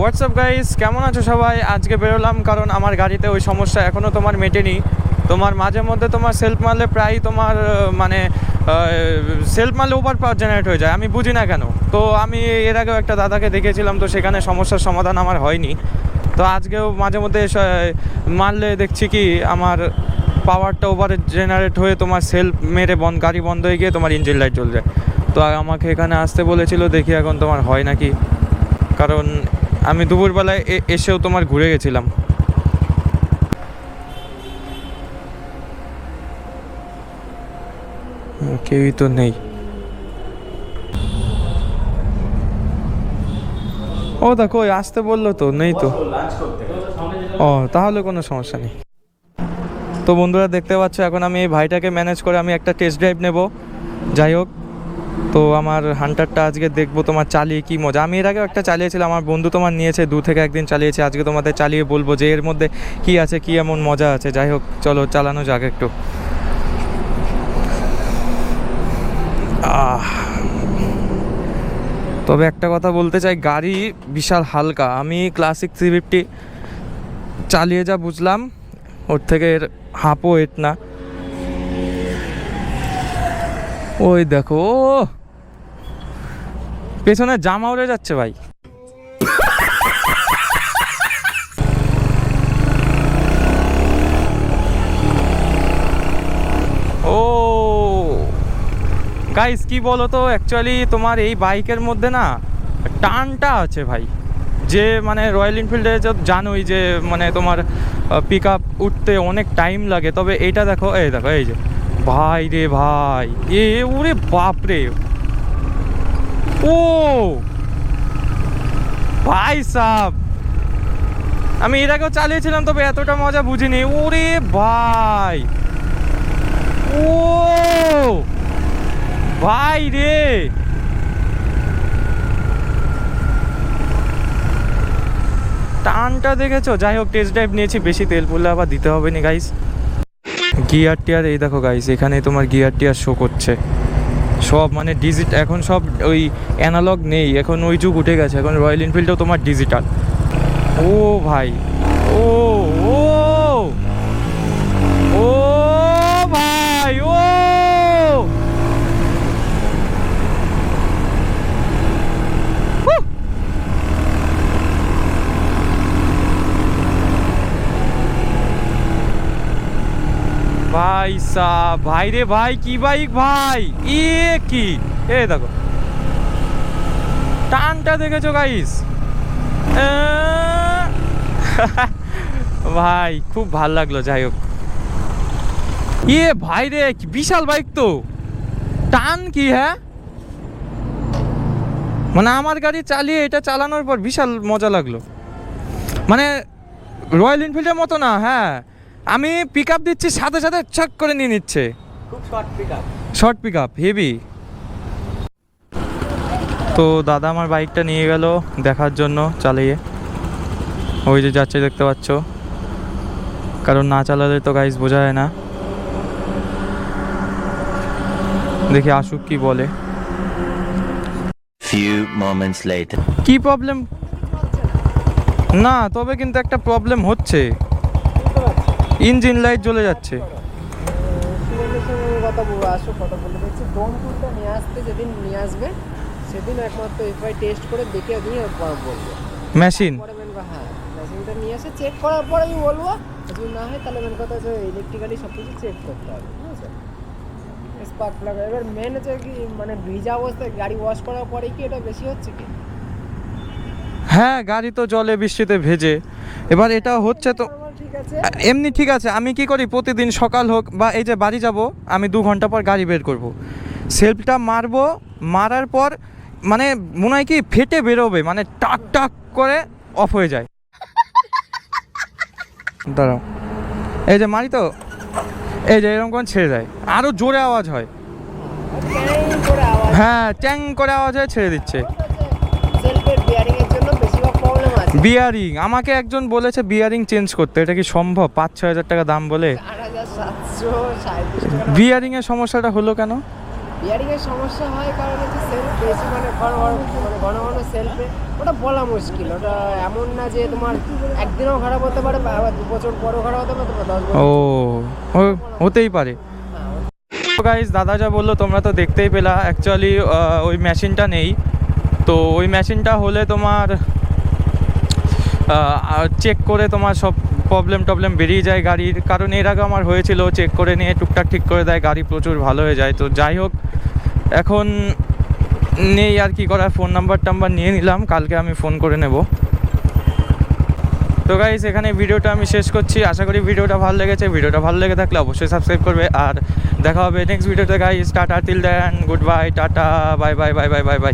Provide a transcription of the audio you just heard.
WhatsApp guys, কেমন আছো সবাই? আজকে বেরোলাম কারণ আমার গাড়িতে ওই সমস্যা এখনও তোমার মেটেনি। তোমার মাঝে মধ্যে তোমার সেলফ মারলে প্রায় তোমার মানে সেলফ মারলে ওভার পাওয়ার জেনারেট হয়ে যায়, আমি বুঝি না কেন। তো আমি এর আগেও একটা দাদাকে দেখেছিলাম, তো সেখানে সমস্যার সমাধান আমার হয়নি। তো আজকেও মাঝে মধ্যে মারলে দেখছি কি আমার পাওয়ারটা ওভার জেনারেট হয়ে তোমার সেলফ মেরে গাড়ি বন্ধ হয়ে গিয়ে তোমার ইঞ্জিন লাইট জ্বলে যায়। তো আমাকে এখানে আসতে বলেছিল, দেখি এখন তোমার হয় নাকি, কারণ আমি দুপুরবেলায় এসেও তোমার ঘুরে গেছিলাম। কেউই তো নেই। ও দেখো আসতে বললো তো, নেই তো। ও তাহলে কোনো সমস্যা নেই। তো বন্ধুরা দেখতে পাচ্ছ, এখন আমি এই ভাইটাকে ম্যানেজ করে আমি একটা টেস্ট ড্রাইভ নেব। যাই হোক, তো আমার হান্টারটা আজকে দেখবো তোমার চালিয়ে কি মজা। আমি এর আগেও একটা চালিয়েছিলাম, আমার বন্ধু তোমার নিয়েছে, 2 থেকে 1 দিন চালিয়েছে। আজকে তোমাদের চালিয়ে বলবো যে এর মধ্যে কি আছে, কি এমন মজা আছে। যাই হোক, চলো চালানো যাক একটু। তবে একটা কথা বলতে চাই, গাড়ি বিশাল হালকা। আমি ক্লাসিক 350 চালিয়ে যা বুঝলাম, ওর থেকে এর হাফও ওয়েট না। ওই দেখো পেছনে জামা উড়ে যাচ্ছে ভাই। ও গাইস, কি বলো তো, অ্যাকচুয়ালি তোমার এই বাইকের মধ্যে না টানটা আছে ভাই। যে মানে রয়্যাল এনফিল্ডে জানোই যে মানে তোমার পিক আপ উঠতে অনেক টাইম লাগে, তবে এইটা দেখো, এই দেখো, এই যে ভাই রে ভাই, ওরে বাপ রে, ও ভাই সাব, আমি এর আগেও চালিয়েছিলাম তবে এতটা মজা বুঝিনি। ওরে ভাই, ও ভাই রে, টানটা দেখেছো? যাই হোক, টেস্ট ড্রাইভ নিয়েছি, বেশি তেল পড়লে আবার দিতে হবে না গাইস। গিয়ার টিয়ার এই দেখো গাইস, এখানে তোমার গিয়ার টিয়ার শো করছে সব, মানে এখন সব ওই অ্যানালগ নেই, এখন ওই যুগ উঠে গেছে, এখন রয়্যাল এনফিল্ডও তোমার ডিজিটাল। ও ভাই, ও ও ও ভাই, ও ভাই সাহ, ভাই রে ভাই, কি বাইক ভাই, কি এ দেখো টানটা দেখেছো গাইস? ভাই খুব ভাল লাগলো। যাই হোক, ভাই রে, বিশাল বাইক তো, টান কি, হ্যাঁ মানে আমার গাড়ি চালিয়ে এটা চালানোর পর বিশাল মজা লাগলো। মানে রয়্যাল এনফিল্ডের মতো না, হ্যাঁ আমি পিক আপ দিচ্ছি, সাথে সাথে ছক করে নিয়ে নিচ্ছে, খুব শর্ট পিক আপ হেভি। তো দাদা আমার বাইকটা নিয়ে গেল দেখার জন্য চালিয়ে, ওই যে যাচ্ছে দেখতে পাচ্ছ, কারণ না চালালে তো গাইস বোঝা যায় না। দেখি আসুক কি বলে। কি প্রবলেম? না তবে কিন্তু একটা প্রবলেম হচ্ছে, ইঞ্জিন লাইট জ্বলে যাচ্ছে। যেদিন নিয়ে আসবে সেদিন একমাত্র এফআই টেস্ট করে দেখে নিয়ে বলবো মেশিন। হ্যাঁ, মেশিনটা নিয়ে এসে চেক করার পরে আমি বলবো, যদি না হয় তাহলে মেন কথা হচ্ছে ইলেকট্রিক্যালি সব কিছু চেক করতে হবে, ঠিক আছে? স্পার্ক প্লাগ এবার মেন হচ্ছে কি, মানে ভিজা অবস্থায় গাড়ি ওয়াশ করার পরে কি এটা বেশি হচ্ছে কি? হ্যাঁ গাড়ি তো জলে বৃষ্টিতে ভেজে, এবার এটা হচ্ছে তো ঠিক আছে, এমনি ঠিক আছে। আমি কি করি, প্রতিদিন সকাল হোক বা এই যে বাড়ি যাব, আমি 2 ঘন্টা পর গাড়ি বের করব, সেলফটা মারবো, মারার পর মানে মনে হয় কি ফেটে বেরোবে, মানে টাক টাক করে অফ হয়ে যায়। দাঁড়াও, এই যে মারি তো, এই যে এরকম করে ছেড়ে দেয়, আরও জোরে আওয়াজ হয়। হ্যাঁ ট্যাং করে আওয়াজ হয়, ছেড়ে দিচ্ছে। বিয়ারিং আমাকে একজন বলেছে বিয়ারিং চেঞ্জ করতে, এটা কি সম্ভব? 5-6 হাজার টাকা দাম বলে। বিয়ারিং এর সমস্যাটা হলো কেন? বিয়ারিংয়ের সমস্যা হয় কারণ হচ্ছে সেলফ বেশি মানে ঘন ঘন সেলফে ওটা বলা মুশকিল। ওটা এমন না যে তোমার একদিনও খারাপ হতে পারে বা আবার 2 বছর পরও খারাপ হতে পারে, তোমার 10 বছর। হতেই পারে। গাইস দাদা যা বললো তোমরা তো দেখতেই পেলা, অ্যাকচুয়ালি ওই মেশিনটা নেই। তো ওই মেশিনটা হলে তোমার চেক করে তোমার সব প্রবলেম বেরিয়ে যায় গাড়ির। কারণ এর আগে আমার হয়েছিল, চেক করে নিয়ে টুকটাক ঠিক করে দেয়, গাড়ি প্রচুর ভালো হয়ে যায়। তো যাই হোক, এখন নেই আর কি করার। ফোন নাম্বার নিয়ে নিলাম, কালকে আমি ফোন করে নেব। তো গাইস এখানে ভিডিওটা আমি শেষ করছি। আশা করি ভিডিওটা ভালো লেগেছে। ভিডিওটা ভালো লেগে থাকলে অবশ্যই সাবস্ক্রাইব করবে। আর দেখা হবে নেক্সট ভিডিওতে guys. Tata, till then, good bye, tata, bye bye bye bye bye by.